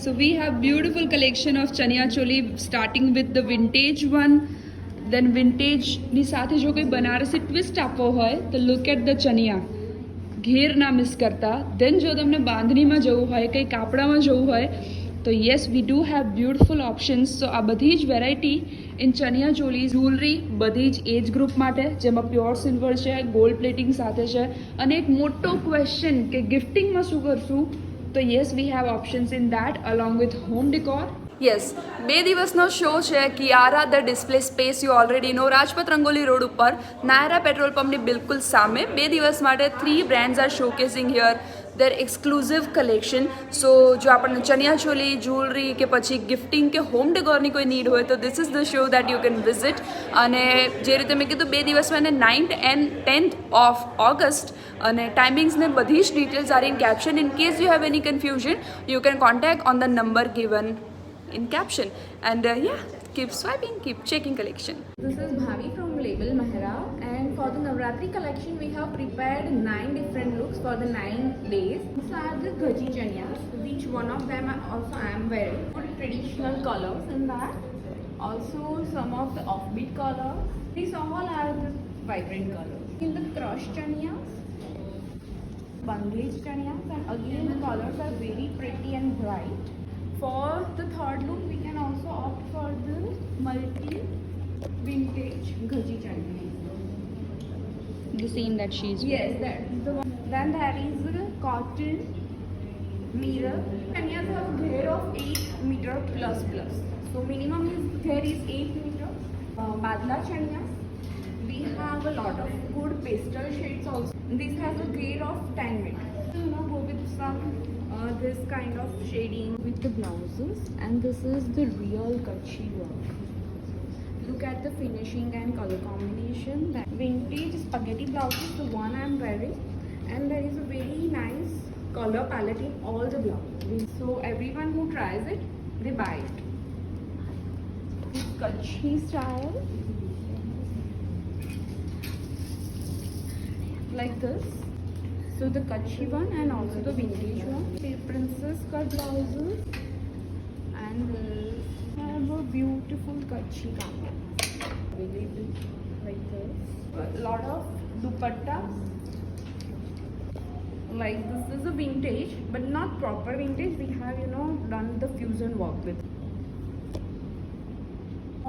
So we have beautiful collection of chaniyacholi starting with the vintage one. Then vintage ની સાથે જો કોઈ Banarasi twist આપવો હોય તો look at the ચણિયા. ઘેર ના મિસ કરતા. Then જો તમને બાંધણીમાં જવું હોય કંઈ કાપડામાં જવું હોય તો yes we do have beautiful options. So આ બધી જ વેરાયટી ઇન ચણિયાચોલી જ્વેલરી બધી જ એજ ગ્રુપ માટે જેમાં પ્યોર સિલ્વર છે, ગોલ્ડ પ્લેટિંગ સાથે છે. અને એક મોટો ક્વેશ્ચન કે ગિફ્ટિંગમાં શું કરશું તો yes we have options in that along with home decor. Yes 2 દિવસનો શો છે Kiara the display space you already know Rajpath Rangoli road ઉપર નાયરા પેટ્રોલ પંપની બિલકુલ સામે 2 દિવસ માટે 3 brands are showcasing here their exclusive collection. So જો આપણને ચણિયાચોલી જ્વેલરી કે પછી ગિફ્ટિંગ કે હોમ ડેકોરની કોઈ નીડ હોય તો this is the show that you can visit. અને જે રીતે મેં કીધું 2 દિવસમાં અને 9th and 10th of August અને ટાઈમિંગ્સને બધી જ details are in caption. In case you have any confusion you can contact on the number given in caption. And yeah, keep swiping, keep checking collection. This is Bhavi from label Mahara, and for the Navratri collection we have prepared 9 different looks for the 9 days. These are the gaji chaniyas, which one of them I am wearing. Put traditional colors in that, also some of the offbeat colors. These all are the vibrant colors. In the crush chaniyas, bandhage chaniyas, and again the colors are very pretty and bright. For the third look, we can also opt for the multi-vintage gaji chaniya. The same that she is Yes, that is the one. Then there is the cotton mirror. Chaniyas have a ghair of 8 meter plus. So minimum is ghair is 8 meter. Badla chaniyas. We have a lot of good pastel shades also. This has a ghair of 10 meter. You know, go with some this kind of shading with the blouses, and this is the real kachi work. Look at the finishing and color combination. That vintage spaghetti blouse is the one I am wearing, and there is a very nice color palette in all the blouses. So everyone who tries it, they buy it. This kachi style, like this. So the kachi one and also the vintage one. The princess cut blouses, and have a beautiful kachi kama. Available like this. A lot of dupattas. Like this is a vintage, but not proper vintage. We have done the fusion work with.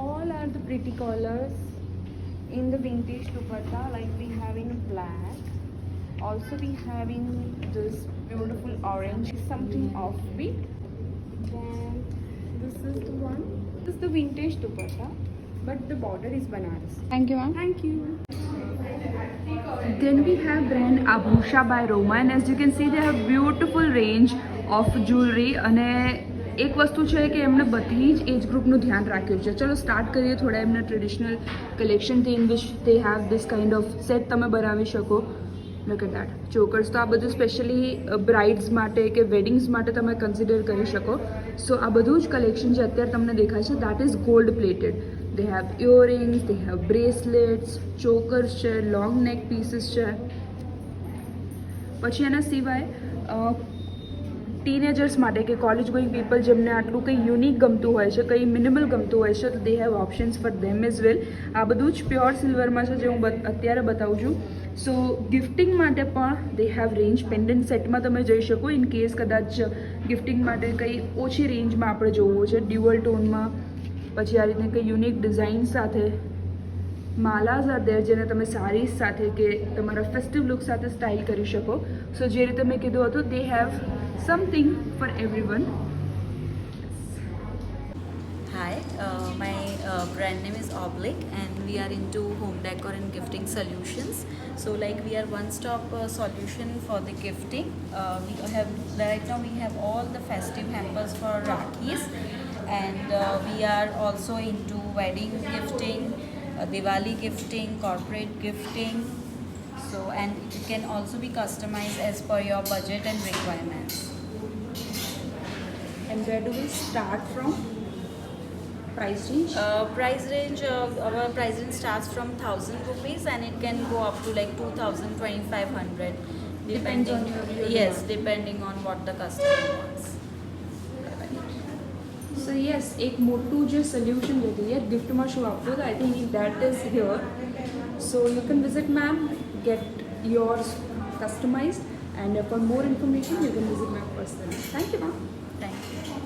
All are the pretty colors in the vintage dupatta, like we have in black. Also we have in this beautiful orange, something offbeat. Then this is the one. This is the vintage dupatta, but the border is Banaras. Thank you, ma'am. Thank you. Then we have brand Abhusha by Roma, and as you can see they have beautiful range of jewelry. અને એક વસ્તુ છે કે એમને બધી જ એજ ગ્રુપનું ધ્યાન રાખ્યું છે. ચલો સ્ટાર્ટ કરીએ થોડા એમના ટ્રેડિશનલ કલેક્શનથી in which they have this kind of set તમે બનાવી શકો. Look at that. ચોકર્સ તો આ બધું સ્પેશિયલી બ્રાઇડ્સ માટે કે વેડિંગ્સ માટે તમે કન્સિડર કરી શકો. સો આ બધું જ કલેક્શન જે અત્યારે તમને દેખાય છે that is gold plated. They have earrings, they have bracelets, chokers છે, લોંગ નેક પીસીસ છે. પછી એના સિવાય ટીનેજર્સ માટે કે કોલેજ ગોઈંગ પીપલ જેમને આટલું કંઈ યુનિક ગમતું હોય છે, કંઈ મિનિમલ ગમતું હોય છે તો they have options for them as well. આ બધું જ પ્યોર સિલ્વરમાં છે જે હું અત્યારે બતાવું છું. સો ગિફ્ટિંગ માટે પણ દે હેવ રેન્જ. પેન્ડન્ટ સેટમાં તમે જઈ શકો ઇન કેસ કદાચ ગિફ્ટિંગ માટે કંઈ ઓછી રેન્જમાં આપણે જોવું છે, ડ્યુઅલ ટોનમાં. પછી આ રીતની કંઈ યુનિક ડિઝાઇન સાથે માલાઝ આર દેર જેને તમે સારીઝ સાથે કે તમારા ફેસ્ટિવ લુક સાથે સ્ટાઇલ કરી શકો. સો જે રીતે મેં કીધું હતું they have something for everyone. Hi, my brand name is Oblique, and we are into home decor and gifting solutions. So like we are one-stop solution for the gifting. We have right now we have all the festive hampers for Rakhis, and we are also into wedding gifting, Diwali gifting, corporate gifting. So and it can also be customized as per your budget and requirements. And where do we start from? Price range? Our price range starts from 1,000 rupees, and it can go up to like 2,000, 2,500. Depends on your yes, depending on what the customer wants. Yes એક મોટું જે solution જે જોઈએ ગિફ્ટમાં શું આપવું તો I think that is here so you can visit ma'am get yours customized and for more information you can visit my personally. Thank you ma'am. Thank you.